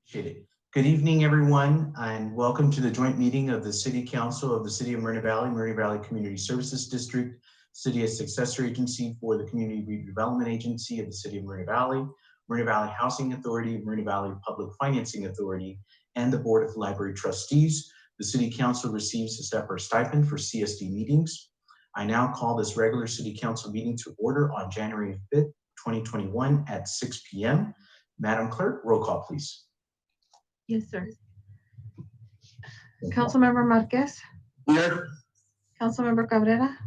Appreciate it. Good evening, everyone, and welcome to the joint meeting of the City Council of the City of Moreno Valley Community Services District, City as Successor Agency for the Community Redevelopment Agency of the City of Moreno Valley Housing Authority, Moreno Valley Public Financing Authority, and the Board of Library Trustees. The City Council receives a separate stipend for CSD meetings. I now call this regular City Council meeting to order on January 5th, 2021 at 6 p.m. Madam Clerk, roll call, please. Yes, sir. Councilmember Marquez. Here. Councilmember Cabrera.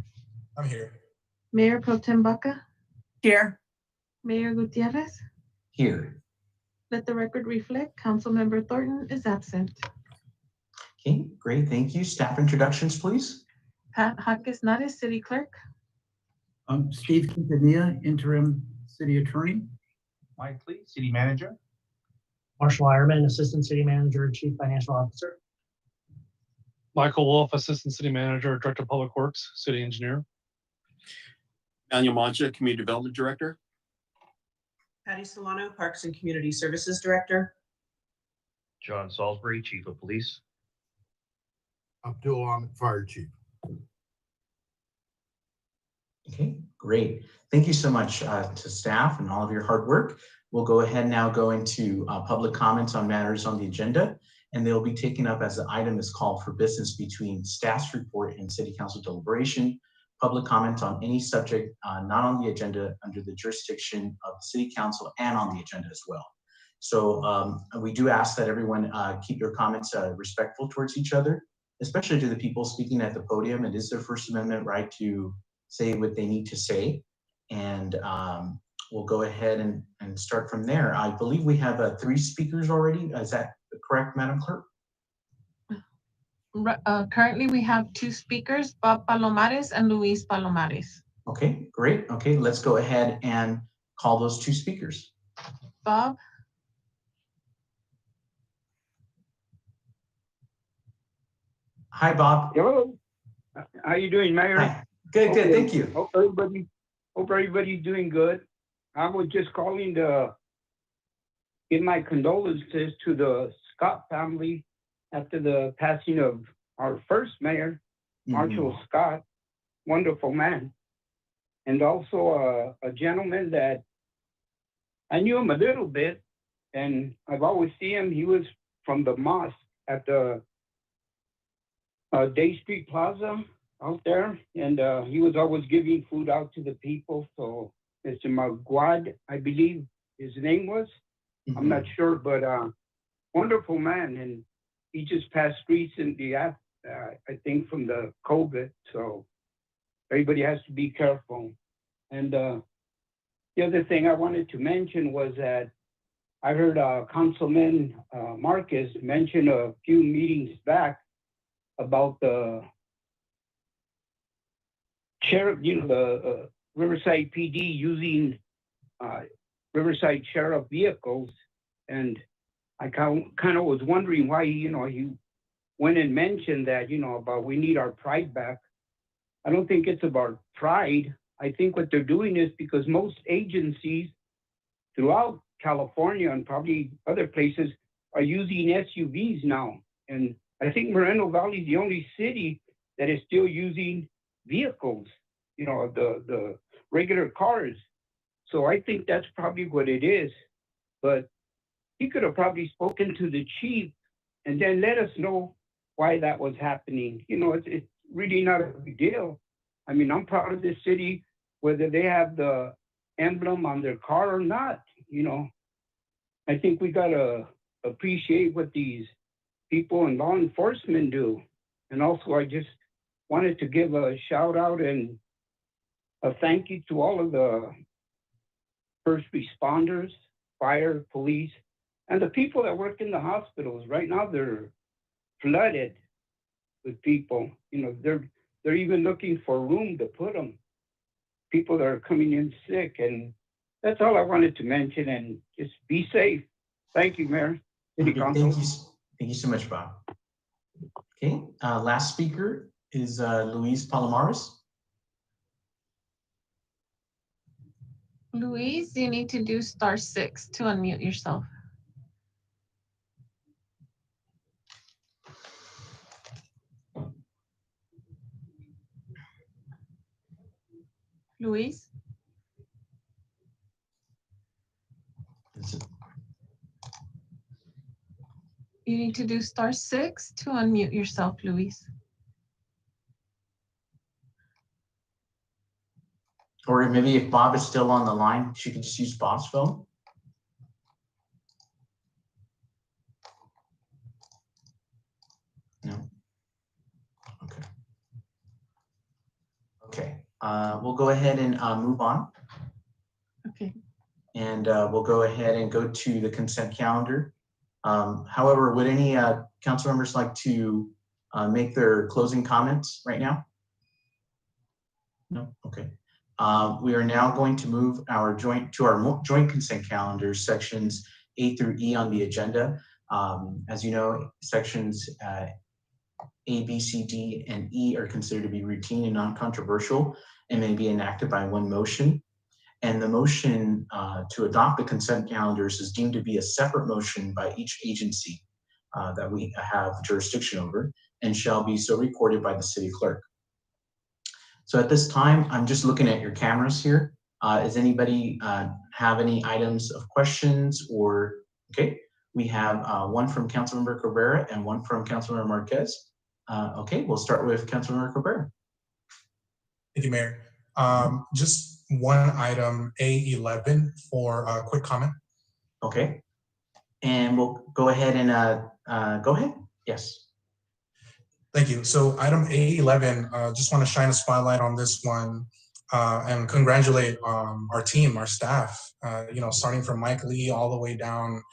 I'm here. Mayor Pro Tem Baca. Here. Mayor Gutierrez. Here. Let the record reflect Councilmember Thornton is absent. Okay, great, thank you. Staff introductions, please. Pat Jaques Nares, City Clerk. Steve Quintanilla, Interim City Attorney. Mike Lee, City Manager. Marshall Ironman, Assistant City Manager and Chief Financial Officer. Michael Wolf, Assistant City Manager, Director of Public Works, City Engineer. Daniel Mancha, Community Development Director. Patty Solano, Parks and Community Services Director. John Salisbury, Chief of Police. Abdul Ahmed, Fire Chief. Okay, great. Thank you so much to staff and all of your hard work. We'll go ahead now go into public comments on matters on the agenda, and they'll be taken up as the item is called for business between staff's report and City Council deliberation. Public comment on any subject not on the agenda under the jurisdiction of the City Council and on the agenda as well. So we do ask that everyone keep your comments respectful towards each other, especially to the people speaking at the podium. It is their First Amendment right to say what they need to say. And we'll go ahead and start from there. I believe we have 3 speakers already. Is that correct, Madam Clerk? Currently, we have 2 speakers, Bob Palomares and Luis Palomares. Okay, great. Okay, let's go ahead and call those 2 speakers. Bob. Hi, Bob. Hello. How you doing, Mayor? Hi. Good, good. Thank you. Hope everybody's doing good. I was just calling to give my condolences to the Scott family after the passing of our first mayor, Marshall Scott, wonderful man. And also a gentleman that I knew him a little bit, and I've always seen him. He was from the mosque at the Day Street Plaza out there, and he was always giving food out to the people. So Mr. Maguad, I believe his name was. I'm not sure, but wonderful man. And he just passed recently, I think, from the COVID. So everybody has to be careful. And the other thing I wanted to mention was that I heard Councilman Marquez mention a few meetings back about the sheriff, the Riverside PD using Riverside Sheriff vehicles. And I kind of was wondering why, he went and mentioned that, about we need our pride back. I don't think it's about pride. I think what they're doing is because most agencies throughout California and probably other places are using SUVs now. And I think Moreno Valley is the only city that is still using vehicles, the regular cars. So I think that's probably what it is. But he could have probably spoken to the chief and then let us know why that was happening. It's really not a big deal. I mean, I'm proud of this city, whether they have the emblem on their car or not. I think we gotta appreciate what these people in law enforcement do. And also, I just wanted to give a shout out and a thank you to all of the first responders, fire, police, and the people that work in the hospitals. Right now, they're flooded with people. They're even looking for room to put them. People that are coming in sick. And that's all I wanted to mention. And just be safe. Thank you, Mayor. City Council. Thank you so much, Bob. Okay, last speaker is Luis Palomares. Luis, you need to do *6 to unmute yourself. Luis? Is it- You need to do *6 to unmute yourself, Luis. Or maybe if Bob is still on the line, she could just use Bob's phone. No. Okay. Okay, we'll go ahead and move on. Okay. And we'll go ahead and go to the consent calendar. However, would any council members like to make their closing comments right now? No, okay. We are now going to move our joint consent calendar, sections A through E on the agenda. As you know, sections A, B, C, D, and E are considered to be routine and non-controversial and may be enacted by one motion. And the motion to adopt the consent calendars is deemed to be a separate motion by each agency that we have jurisdiction over and shall be so recorded by the city clerk. So at this time, I'm just looking at your cameras here. Does anybody have any items of questions or, okay, we have one from Councilmember Cabrera and one from Councilmember Marquez. Okay, we'll start with Councilmember Cabrera. Thank you, Mayor. Just one item, A11, for a quick comment. Okay, and we'll go ahead and go ahead. Yes. Thank you. So item A11, just want to shine a spotlight on this one and congratulate our team, our staff, starting from Mike Lee all the way down,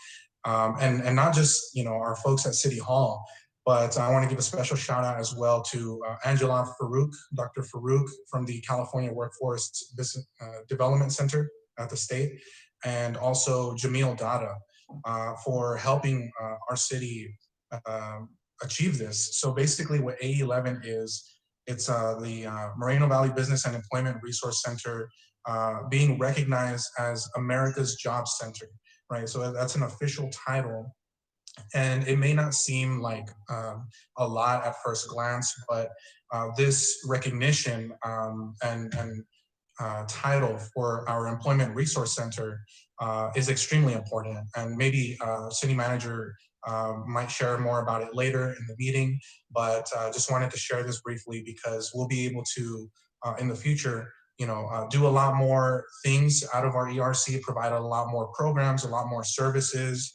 and not just, our folks at City Hall, but I want to give a special shout out as well to Angela Farouk, Dr. Farouk from the California Workforce Business Development Center at the state, and also Jamil Dada for helping our city achieve this. So basically what A11 is, it's the Moreno Valley Business and Employment Resource Center being recognized as America's Job Center, right? So that's an official title. And it may not seem like a lot at first glance, but this recognition and title for our Employment Resource Center is extremely important. And maybe City Manager might share more about it later in the meeting, but just wanted to share this briefly because we'll be able to, in the future, do a lot more things out of our ERC, provide a lot more programs, a lot more services,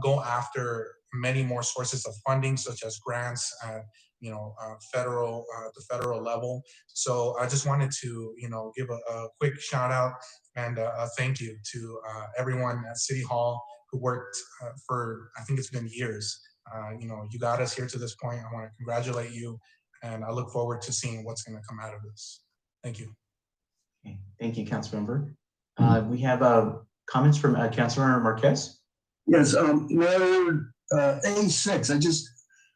go after many more sources of funding, such as grants at the federal level. So I just wanted to give a quick shout out and a thank you to everyone at City Hall who worked for, I think it's been years. You got us here to this point. I want to congratulate you, and I look forward to seeing what's going to come out of this. Thank you. Okay. Thank you, Councilmember. We have comments from Councilmember Marquez. Yes, Mayor, A6.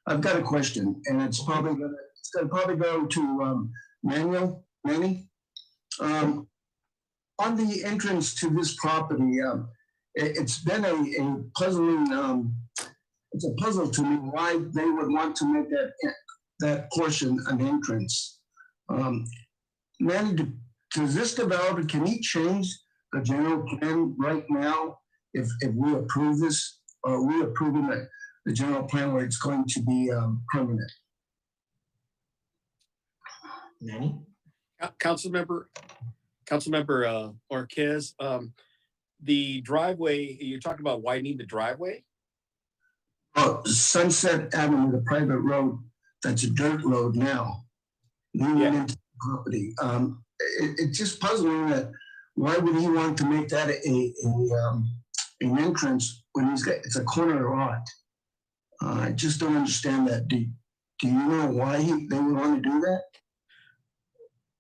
I've got a question, and it's probably gonna go to Manny. On the entrance to this property, it's been a puzzling. It's a puzzle to me why they would want to make that portion an entrance. Manny, does this developer, can he change the general plan right now if we approve this, or are we approving the general plan where it's going to be permanent? Manny? Councilmember Marquez, the driveway, you're talking about widening the driveway? Sunset Avenue, the private road, that's a dirt road now, leading into the property. It's just puzzling that why would he want to make that an entrance when it's a corner lot? I just don't understand that. Do you know why they would want to do that?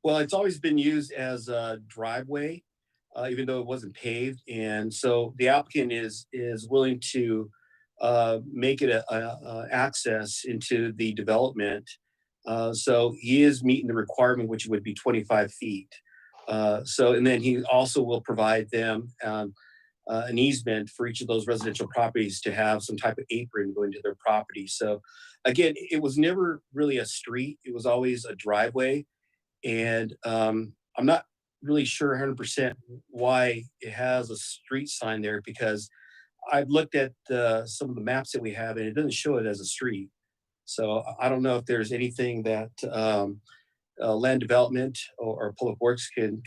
Well, it's always been used as a driveway, even though it wasn't paved. And so the applicant is willing to make it a access into the development. So he is meeting the requirement, which would be 25 feet. And then he also will provide them an easement for each of those residential properties to have some type of apron going to their property. So again, it was never really a street. It was always a driveway. And I'm not really sure 100% why it has a street sign there, because I've looked at some of the maps that we have and it doesn't show it as a street. So I don't know if there's anything that land development or public works can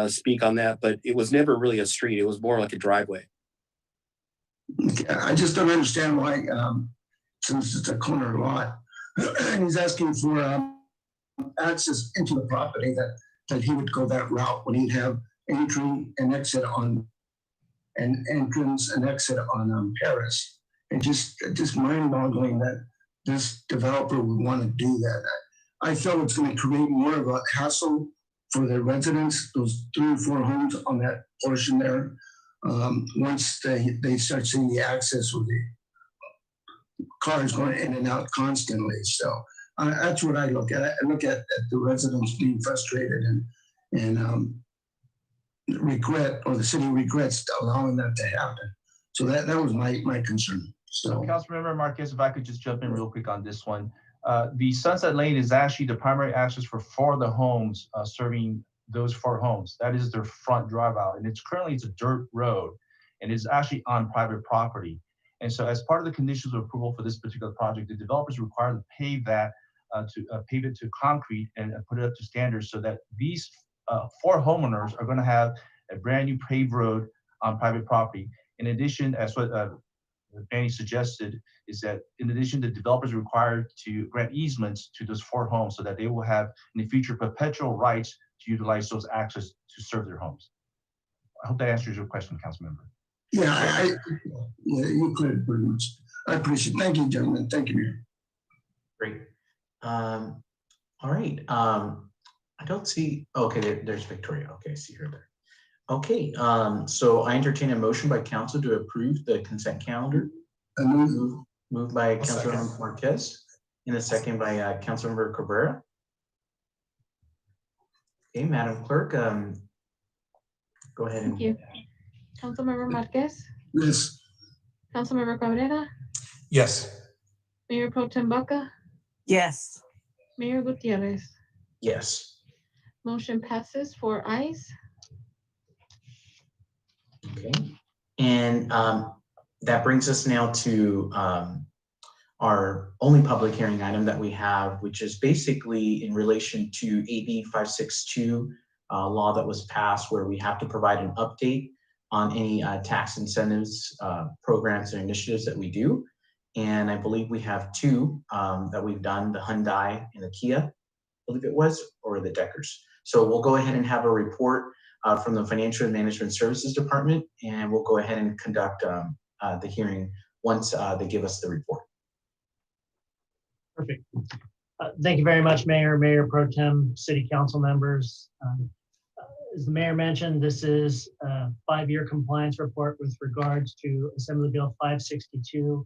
speak on that, but it was never really a street. It was more like a driveway. I just don't understand why, since it's a corner lot, and he's asking for access into the property, that he would go that route when he'd have entry and exit on, and entrance and exit on Paris. And just mind-boggling that this developer would want to do that. I feel it's going to create more of a hassle for the residents, those 3 or 4 homes on that portion there. Once they start seeing the access with the cars going in and out constantly. So that's what I look at. I look at the residents being frustrated and regret, or the city regrets allowing that to happen. So that was my concern. So Councilmember Marquez, if I could just jump in real quick on this one. The Sunset Lane is actually the primary access for 4 of the homes serving those 4 homes. That is their front drive out. And currently it's a dirt road and it's actually on private property. And so as part of the conditions of approval for this particular project, the developers are required to pave that, pave it to concrete and put it up to standards so that these 4 homeowners are gonna have a brand new paved road on private property. In addition, as what Manny suggested, is that in addition, the developers are required to grant easements to those 4 homes so that they will have in the future perpetual rights to utilize those access to serve their homes. I hope that answers your question, council member. yeah, you cleared pretty much. I appreciate it. Thank you, gentlemen. Thank you, Mayor. Great. All right. I don't see, okay, there's Victoria. Okay, I see her there. Okay, so I entertain a motion by council to approve the consent calendar. Moved by Councilmember Marquez, and a second by Councilmember Cabrera. Okay, Madam Clerk, go ahead. Thank you. Councilmember Marquez? Yes. Councilmember Cabrera? Yes. Mayor Pro Tem Baca? Yes. Mayor Gutierrez? Yes. Motion passes 4 ayes. Okay, and that brings us now to our only public hearing item that we have, which is basically in relation to AB 562 law that was passed, where we have to provide an update on any tax incentives, programs, and initiatives that we do. And I believe we have 2 that we've done, the Hyundai and the Kia, I believe it was, or the Deckers. So we'll go ahead and have a report from the Financial and Management Services Department, and we'll go ahead and conduct the hearing once they give us the report. Perfect. Thank you very much, Mayor, Mayor Pro Tem, City Council members. As the Mayor mentioned, this is a 5-year compliance report with regards to Assembly Bill 562,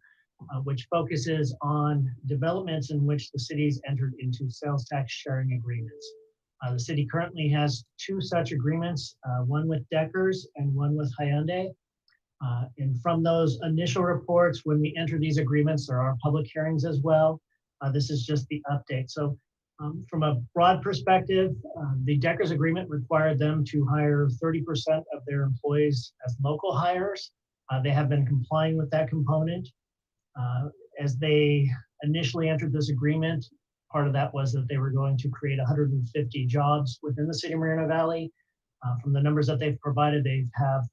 which focuses on developments in which the city's entered into sales tax sharing agreements. The city currently has 2 such agreements, one with Deckers and one with Hyundai. And from those initial reports, when we enter these agreements, there are public hearings as well. This is just the update. So from a broad perspective, the Deckers agreement required them to hire 30% of their employees as local hires. They have been complying with that component. As they initially entered this agreement, part of that was that they were going to create 150 jobs within the city of Moreno Valley. From the numbers that they've provided, they have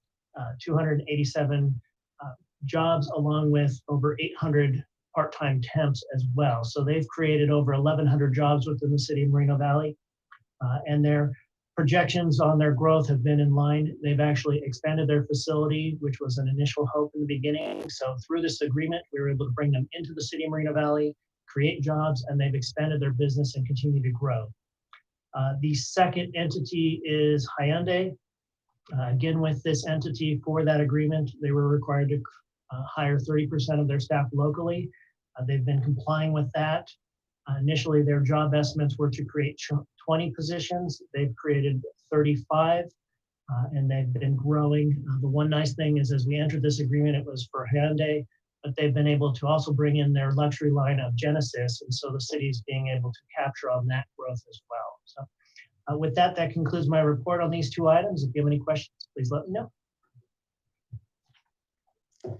287 jobs, along with over 800 part-time temps as well. So they've created over 1,100 jobs within the city of Moreno Valley, and their projections on their growth have been in line. They've actually expanded their facility, which was an initial hope in the beginning. So through this agreement, we were able to bring them into the city of Moreno Valley, create jobs, and they've expanded their business and continue to grow. The second entity is Hyundai. Again, with this entity for that agreement, they were required to hire 30% of their staff locally. They've been complying with that. Initially, their job estimates were to create 20 positions. They've created 35, and they've been growing. The one nice thing is, as we entered this agreement, it was for Hyundai, but they've been able to also bring in their luxury line of Genesis, and so the city's being able to capture on that growth as well. So With that, that concludes my report on these two items. If you have any questions, please let me know. All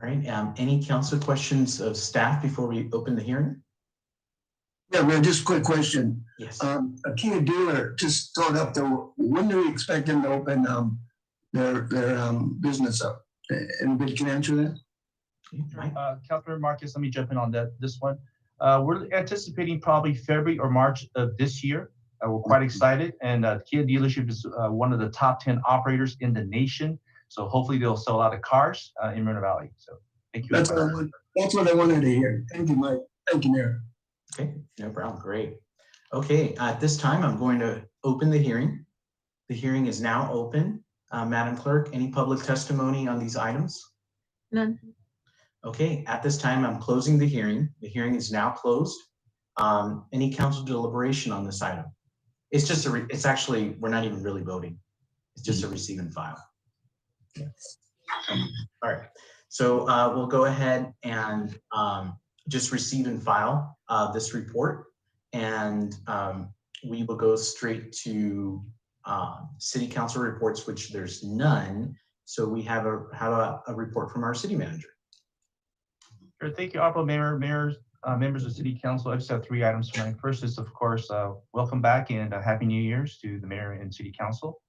right, any council questions of staff before we open the hearing? Yeah, man, just a quick question. Yes. A Kia dealer just started up there. When do we expect them to open their business up? Anybody can answer that? Councilor Marquez, let me jump in on this one. We're anticipating probably February or March of this year. We're quite excited, and Kia dealership is one of the top 10 operators in the nation. So hopefully they'll sell a lot of cars in Moreno Valley. So thank you. That's what I wanted to hear. Thank you, Mike. Thank you, Mayor. Okay, no problem. Great. Okay, at this time, I'm going to open the hearing. The hearing is now open. Madam Clerk, any public testimony on these items? None. Okay, at this time, I'm closing the hearing. The hearing is now closed. Any council deliberation on this item? It's just it's actually, we're not even really voting. It's just a receive and file. Yeah. All right, so we'll go ahead and just receive and file this report, and we will go straight to city council reports, which there's none. So we have a report from our city manager. Sure, thank you, Honorable Mayor, members of City Council. I just have 3 items tonight. First is, of course, welcome back and Happy New Year's to the Mayor and City Council.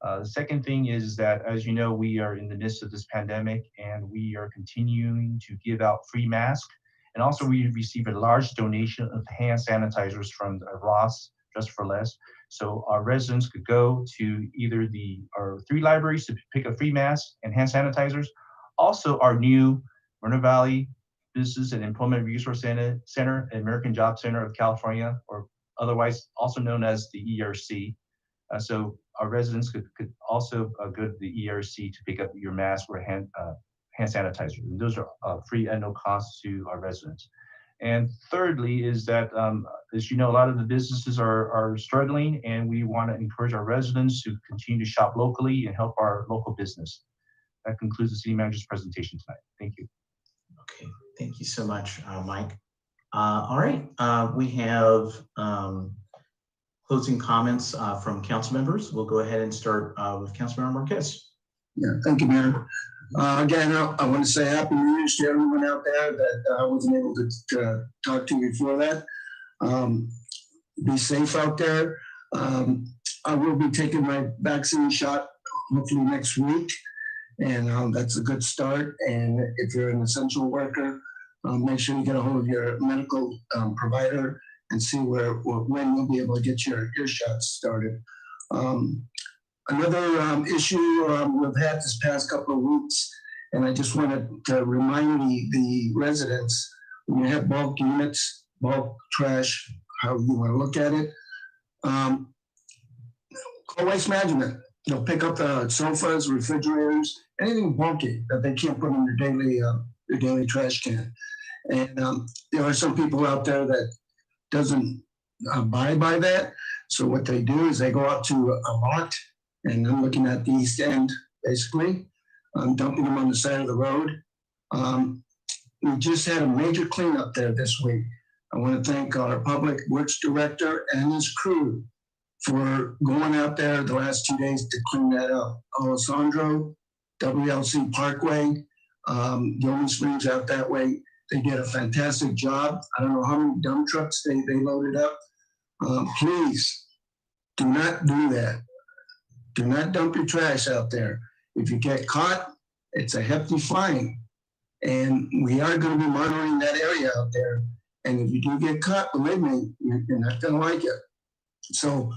The second thing is that, as you know, we are in the midst of this pandemic, and we are continuing to give out free masks. And also we received a large donation of hand sanitizers from Ross, Just for Less. So our residents could go to either our 3 libraries to pick up free masks and hand sanitizers. Also our new Moreno Valley Business and Employment Resource Center, American Job Center of California, or otherwise also known as the ERC. So our residents could also go to the ERC to pick up your mask or hand sanitizer. And those are free at no cost to our residents. And thirdly is that, as you know, a lot of the businesses are struggling, and we want to encourage our residents to continue to shop locally and help our local business. That concludes the city manager's presentation tonight. Thank you. Okay, thank you so much, Mike. All right, we have closing comments from council members. We'll go ahead and start with Councilmember Marquez. Yeah, thank you, Mayor. Again, I want to say Happy New Year's to everyone out there that I wasn't able to talk to before that. Be safe out there. I will be taking my vaccine shot hopefully next week, and that's a good start. And if you're an essential worker, make sure you get a hold of your medical provider and see when you'll be able to get your shots started. Another issue we've had this past couple of weeks, and I just wanted to remind the residents, when you have bulk units, bulk trash, how you want to look at it, call Waste Management. They'll pick up the sofas, refrigerators, anything bulky that they can't put in their daily trash can. And there are some people out there that doesn't abide by that. So what they do is they go out to a lot, and I'm looking at the east end, basically, dumping them on the side of the road. We just had a major cleanup there this week. I want to thank our Public Works Director and his crew for going out there the last 2 days to clean that up. Alessandro, WLC Parkway, Gilman Springs out that way. They did a fantastic job. I don't know how many dump trucks they loaded up. Please do not do that. Do not dump your trash out there. If you get caught, it's a hefty fine. And we are going to be monitoring that area out there. And if you do get caught, believe me, you're not going to like it. So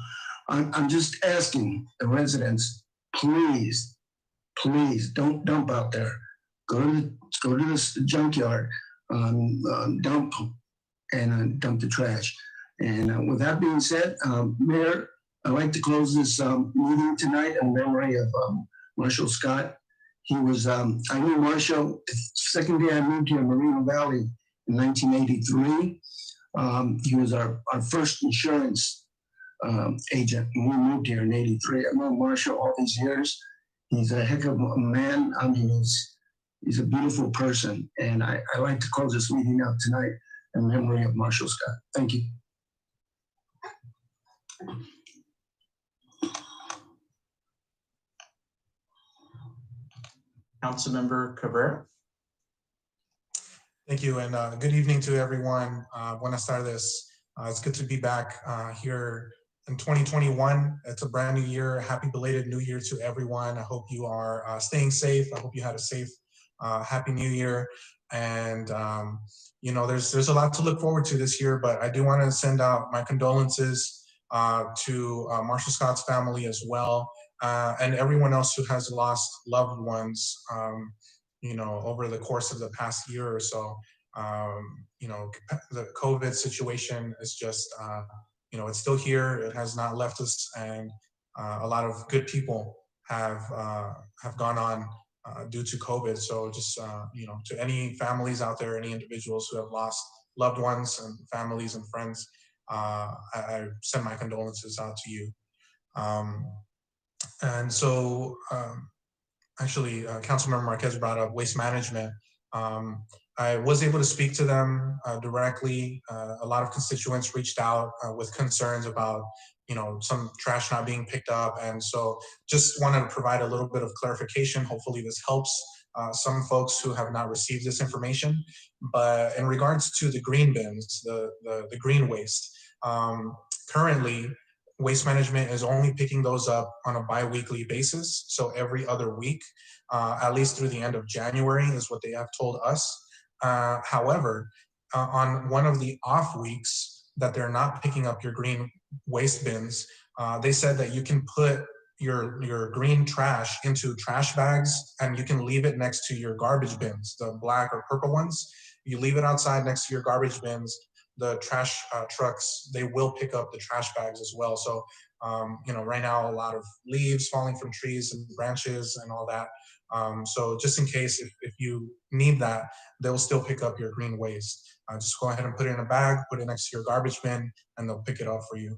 I'm just asking the residents, please don't dump out there. Go to the junkyard, dump and dump the trash. And with that being said, Mayor, I'd like to close this meeting tonight in memory of Marshall Scott. He was, I knew Marshall the second day I moved here in Moreno Valley in 1983. He was our first insurance agent when we moved here in 83. I've known Marshall all these years. He's a heck of a man. I mean, he's a beautiful person. And I like to close this meeting out tonight in memory of Marshall Scott. Thank you. Councilmember Cabrera. Thank you, and good evening to everyone. Buenas tardes. It's good to be back here in 2021. It's a brand new year. Happy belated New Year to everyone. I hope you are staying safe. I hope you had a safe, happy New Year. And you know, there's a lot to look forward to this year, but I do want to send out my condolences to Marshall Scott's family as well, and everyone else who has lost loved ones. You know, over the course of the past year or so. You know, the COVID situation is just, you know, it's still here. It has not left us, and a lot of good people have gone on due to COVID. So just, you know, to any families out there, any individuals who have lost loved ones and families and friends, I send my condolences out to you. And so, actually, Councilmember Marquez brought up waste management. I was able to speak to them directly. A lot of constituents reached out with concerns about, you know, some trash not being picked up. And so just wanted to provide a little bit of clarification. Hopefully this helps some folks who have not received this information. But in regards to the green bins, the green waste, currently, Waste Management is only picking those up on a bi-weekly basis, so every other week, at least through the end of January is what they have told us. However, on one of the off weeks that they're not picking up your green waste bins, they said that you can put your green trash into trash bags and you can leave it next to your garbage bins, the black or purple ones. You leave it outside next to your garbage bins. The trash trucks, they will pick up the trash bags as well. So, you know, right now, a lot of leaves falling from trees and branches and all that. So just in case, if you need that, they'll still pick up your green waste. Just go ahead and put it in a bag, put it next to your garbage bin, and they'll pick it up for you.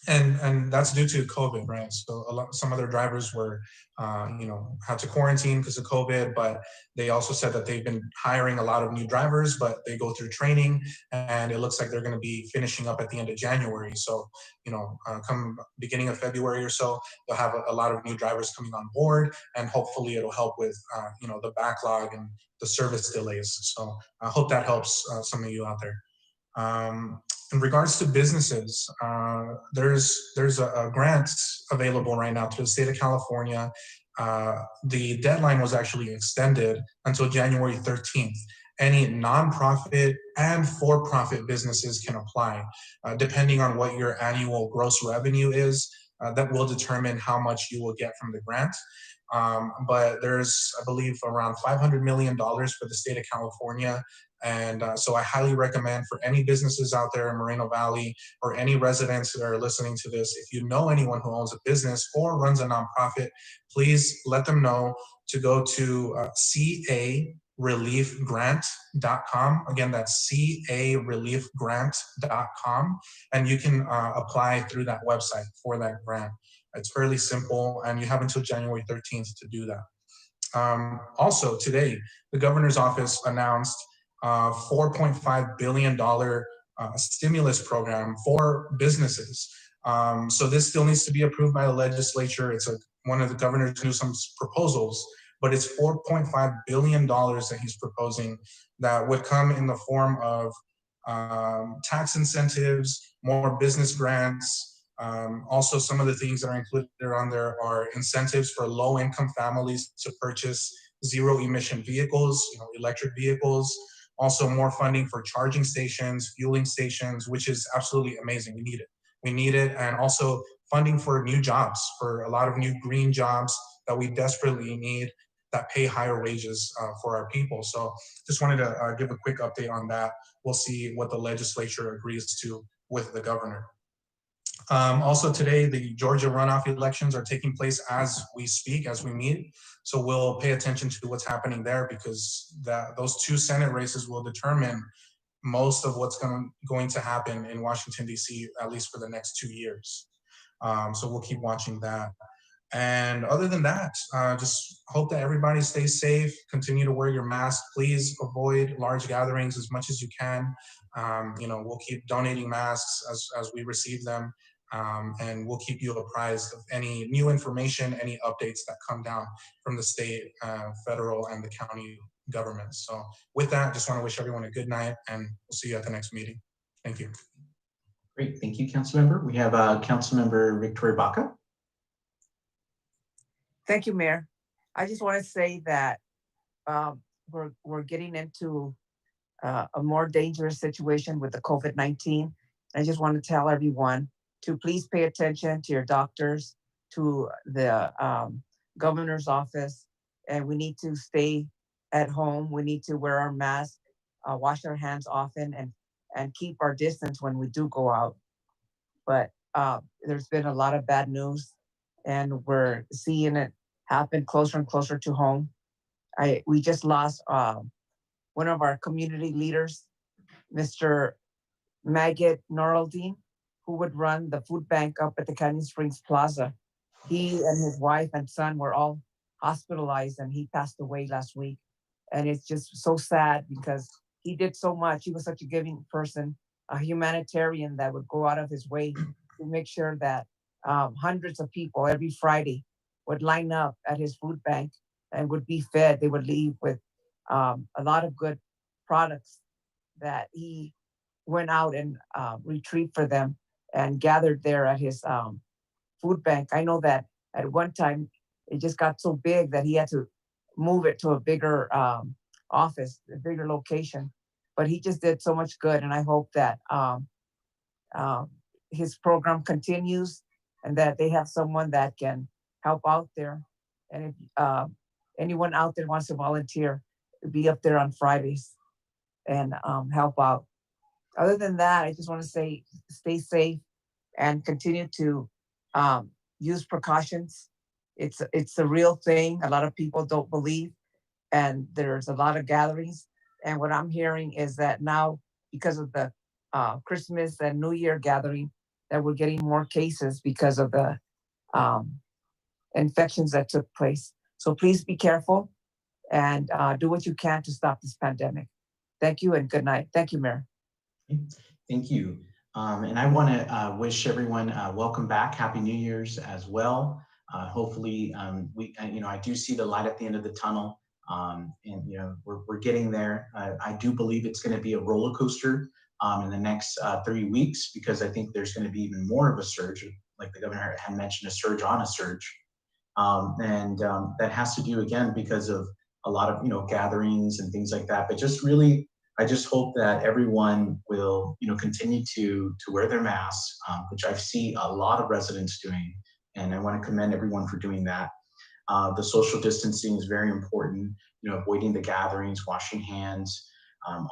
And that's due to COVID, right? So some other drivers were, you know, had to quarantine because of COVID, but they also said that they've been hiring a lot of new drivers, but they go through training, and it looks like they're going to be finishing up at the end of January. So, you know, come beginning of February or so, they'll have a lot of new drivers coming on board, and hopefully it'll help with, you know, the backlog and the service delays. So I hope that helps some of you out there. In regards to businesses, there's a grant available right now to the state of California. The deadline was actually extended until January 13th. Any nonprofit and for-profit businesses can apply, depending on what your annual gross revenue is. That will determine how much you will get from the grant. But there's, I believe, around $500 million for the state of California. And so I highly recommend for any businesses out there in Moreno Valley or any residents that are listening to this, if you know anyone who owns a business or runs a nonprofit, please let them know to go to careliefgrant.com. Again, that's careliefgrant.com. And you can apply through that website for that grant. It's fairly simple, and you have until January 13th to do that. Also, today, the governor's office announced $4.5 billion stimulus program for businesses. So this still needs to be approved by the legislature. It's one of the Governor Newsom's proposals, but it's $4.5 billion that he's proposing that would come in the form of tax incentives, more business grants. Also, some of the things that are included on there are incentives for low-income families to purchase zero-emission vehicles, you know, electric vehicles. Also, more funding for charging stations, fueling stations, which is absolutely amazing. We need it. We need it, and also funding for new jobs, for a lot of new green jobs that we desperately need that pay higher wages for our people. So, just wanted to give a quick update on that. We'll see what the legislature agrees to with the governor. Also today, the Georgia runoff elections are taking place as we speak, as we meet. So we'll pay attention to what's happening there, because those two Senate races will determine most of what's going to happen in Washington, D.C., at least for the next 2 years. So we'll keep watching that. And other than that, just hope that everybody stays safe, continue to wear your mask. Please avoid large gatherings as much as you can. You know, we'll keep donating masks as we receive them. And we'll keep you apprised of any new information, any updates that come down from the state, federal, and the county government. So with that, just want to wish everyone a good night, and we'll see you at the next meeting. Thank you. Great, thank you, Councilmember. We have Councilmember Victoria Baca. Thank you, Mayor. I just want to say that we're getting into a more dangerous situation with the COVID-19. I just want to tell everyone to please pay attention to your doctors, to the governor's office, and we need to stay at home. We need to wear our mask, wash our hands often, and keep our distance when we do go out. But there's been a lot of bad news, and we're seeing it happen closer and closer to home. We just lost one of our community leaders, Mr. Magid Noraldine, who would run the food bank up at the Canyon Springs Plaza. He and his wife and son were all hospitalized, and he passed away last week. And it's just so sad because he did so much. He was such a giving person, a humanitarian that would go out of his way to make sure that hundreds of people every Friday would line up at his food bank and would be fed. They would leave with a lot of good products that he went out and retrieved for them and gathered there at his food bank. I know that at one time it just got so big that he had to move it to a bigger office, a bigger location. But he just did so much good, and I hope that his program continues and that they have someone that can help out there. And if anyone out there wants to volunteer, be up there on Fridays and help out. Other than that, I just want to say stay safe and continue to use precautions. It's a real thing. A lot of people don't believe, and there's a lot of gatherings. And what I'm hearing is that now, because of the Christmas and New Year gathering, that we're getting more cases because of the infections that took place. So please be careful and do what you can to stop this pandemic. Thank you and good night. Thank you, Mayor. Thank you. And I want to wish everyone welcome back. Happy New Year's as well. Hopefully, I do see the light at the end of the tunnel, and we're getting there. I do believe it's going to be a roller coaster in the next 3 weeks, because I think there's going to be even more of a surge, like the governor had mentioned, a surge on a surge, and that has to do again because of a lot of gatherings and things like that. But just really, I just hope that everyone will continue to wear their masks, which I see a lot of residents doing, and I want to commend everyone for doing that. The social distancing is very important, avoiding the gatherings, washing hands,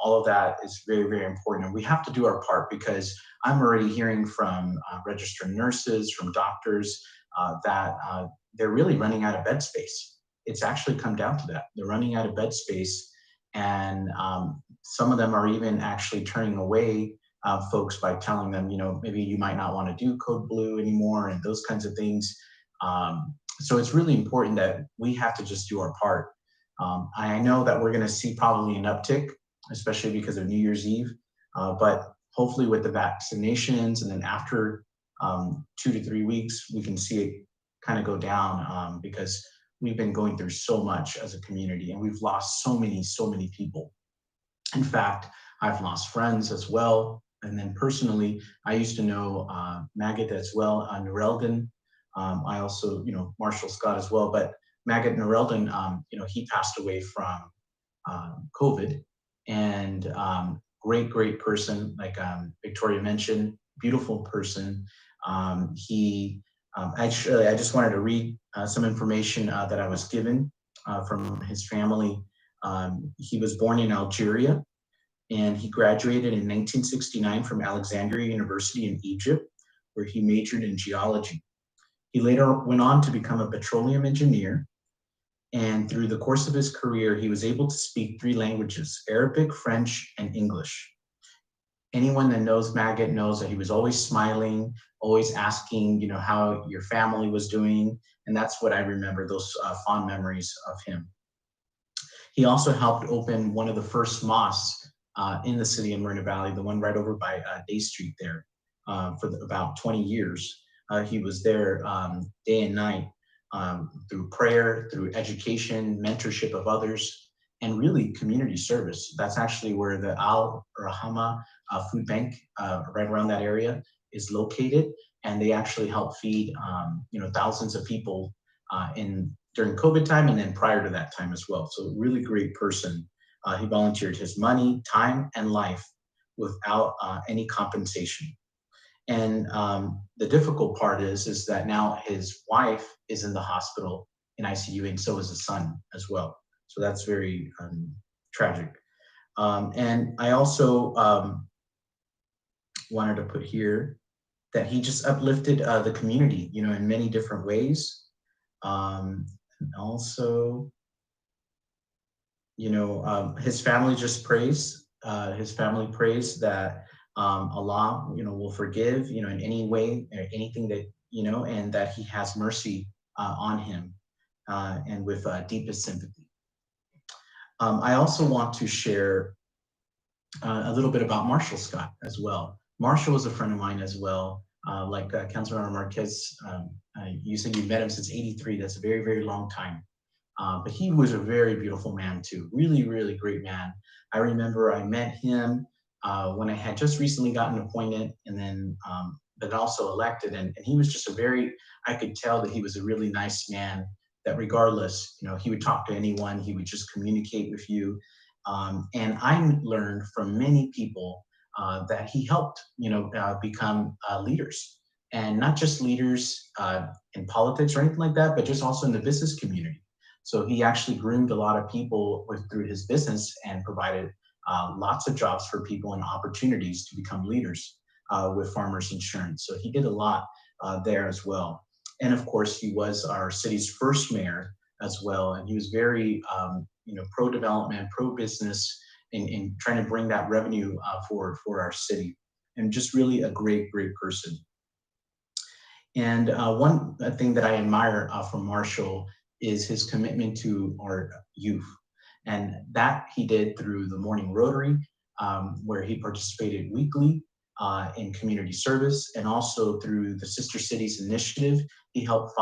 all of that is very, very important. And we have to do our part, because I'm already hearing from registered nurses, from doctors, that they're really running out of bed space. It's actually come down to that. They're running out of bed space, and some of them are even actually turning away folks by telling them, maybe you might not want to do Code Blue anymore and those kinds of things. So it's really important that we have to just do our part. I know that we're going to see probably an uptick, especially because of New Year's Eve, but hopefully with the vaccinations, and then after 2 to 3 weeks, we can see it kind of go down, because we've been going through so much as a community, and we've lost so many people. In fact, I've lost friends as well. And then personally, I used to know Magid as well, Norelden. I also, Marshall Scott as well, but Magid Norelden, he passed away from COVID, and great person, like Victoria mentioned, beautiful person. Actually, I just wanted to read some information that I was given from his family. He was born in Algeria, and he graduated in 1969 from Alexandria University in Egypt, where he majored in geology. He later went on to become a petroleum engineer, and through the course of his career, he was able to speak 3 languages: Arabic, French, and English. Anyone that knows Magid knows that he was always smiling, always asking, how your family was doing, and that's what I remember, those fond memories of him. He also helped open one of the first mosques in the city of Moreno Valley, the one right over by Day Street there. for about 20 years. He was there day and night through prayer, through education, mentorship of others, and really community service. That's actually where the Al Rahama food bank right around that area is located. And they actually help feed thousands of people during COVID time and then prior to that time as well. So really great person. He volunteered his money, time, and life without any compensation. And the difficult part is that now his wife is in the hospital in ICU, and so is his son as well. So that's very tragic. And I also wanted to put here that he just uplifted the community, in many different ways. And also, his family just prays. His family prays that Allah, will forgive, in any way, or anything that, and that he has mercy on him, and with deepest sympathy. I also want to share a little bit about Marshall Scott as well. Marshall was a friend of mine as well. Like Councilmember Marquez, you said you met him since '83. That's a very, very long time. But he was a very beautiful man too. Really, really great man. I remember I met him when I had just recently gotten appointed, and then but also elected. And he was just I could tell that he was a really nice man, that regardless, he would talk to anyone, he would just communicate with you. And I learned from many people that he helped, become leaders, and not just leaders in politics or anything like that, but just also in the business community. So he actually groomed a lot of people through his business and provided lots of jobs for people and opportunities to become leaders with Farmers Insurance. So he did a lot there as well. And of course, he was our city's first mayor as well. And he was very, pro-development, pro-business in trying to bring that revenue forward for our city. And just really a great, great person. And one thing that I admire from Marshall is his commitment to our youth. And that he did through the Morning Rotary, where he participated weekly in community service, and also through the Sister Cities Initiative. He helped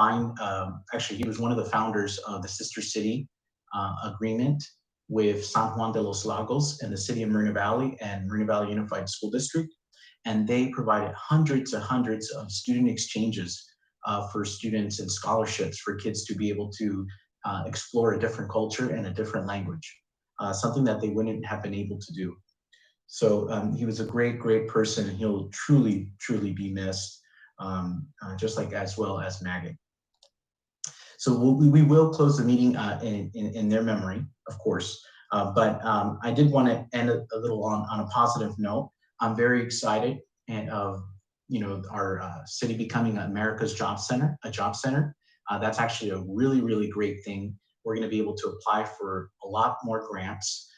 actually he was one of the founders of the Sister City agreement with San Juan de los Lagos and the city of Moreno Valley and Moreno Valley Unified School District. And they provided hundreds and hundreds of student exchanges for students and scholarships for kids to be able to explore a different culture and a different language, something that they wouldn't have been able to do. So he was a great, great person, and he'll truly, truly be missed, just like as well as Maggie. So we will close the meeting in their memory, of course, but I did want to end a little on a positive note. I'm very excited of our city becoming America's Job Center, a job center. That's actually a really, really great thing. We're going to be able to apply for a lot more grants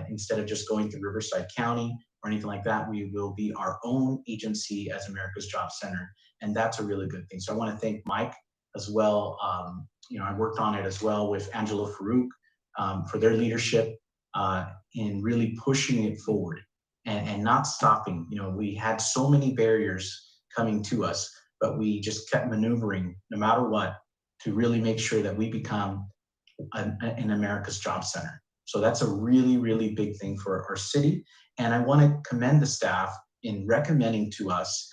instead of just going through Riverside County or anything like that. We will be our own agency as America's Job Center, and that's a really good thing. So I want to thank Mike as well. I worked on it as well with Angelo Farouk for their leadership in really pushing it forward and not stopping. We had so many barriers coming to us, but we just kept maneuvering no matter what to really make sure that we become an America's Job Center. So that's a really, really big thing for our city. And I want to commend the staff in recommending to us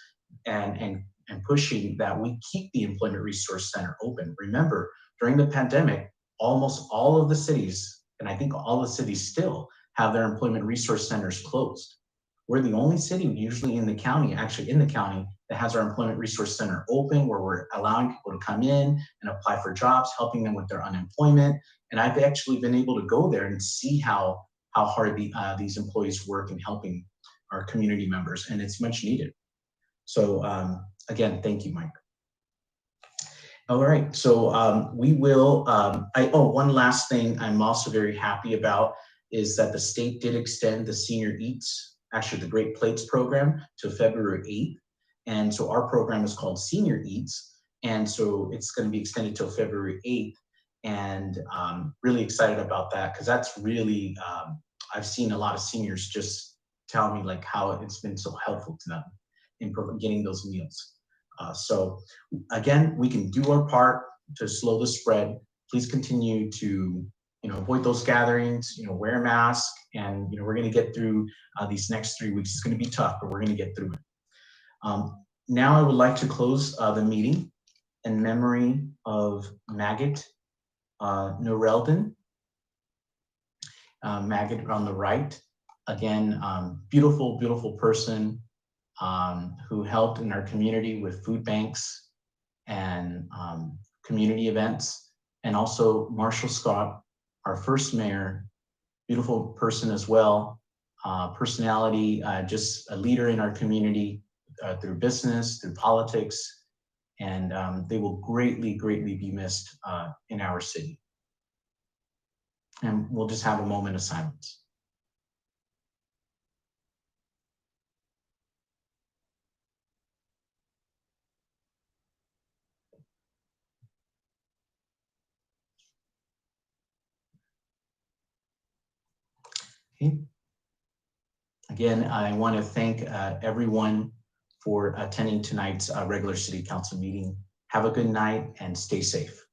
and pushing that we keep the Employment Resource Center open. Remember, during the pandemic, almost all of the cities, and I think all the cities still have their Employment Resource Centers closed. We're the only city usually in the county, that has our Employment Resource Center open, where we're allowing people to come in and apply for jobs, helping them with their unemployment. And I've actually been able to go there and see how hard these employees work in helping our community members, and it's much needed. So again, thank you, Mike. All right, so we will, one last thing I'm also very happy about is that the state did extend the Senior Eats, actually the Great Plates program, to February 8th. And so our program is called Senior Eats. And so it's going to be extended till February 8th. And really excited about that, because that's really, I've seen a lot of seniors just tell me like how it's been so helpful to them. in getting those meals. So again, we can do our part to slow the spread. Please continue to avoid those gatherings, wear a mask, and we're going to get through these next 3 weeks. It's going to be tough, but we're going to get through it. Now I would like to close the meeting in memory of Maggot Norelden. Maggot on the right. Again, beautiful, beautiful person who helped in our community with food banks and community events. And also Marshall Scott, our first mayor, beautiful person as well, personality, just a leader in our community through business, through politics, and they will greatly, greatly be missed in our city. And we'll just have a moment of silence. Okay. Again, I want to thank everyone for attending tonight's regular city council meeting. Have a good night and stay safe.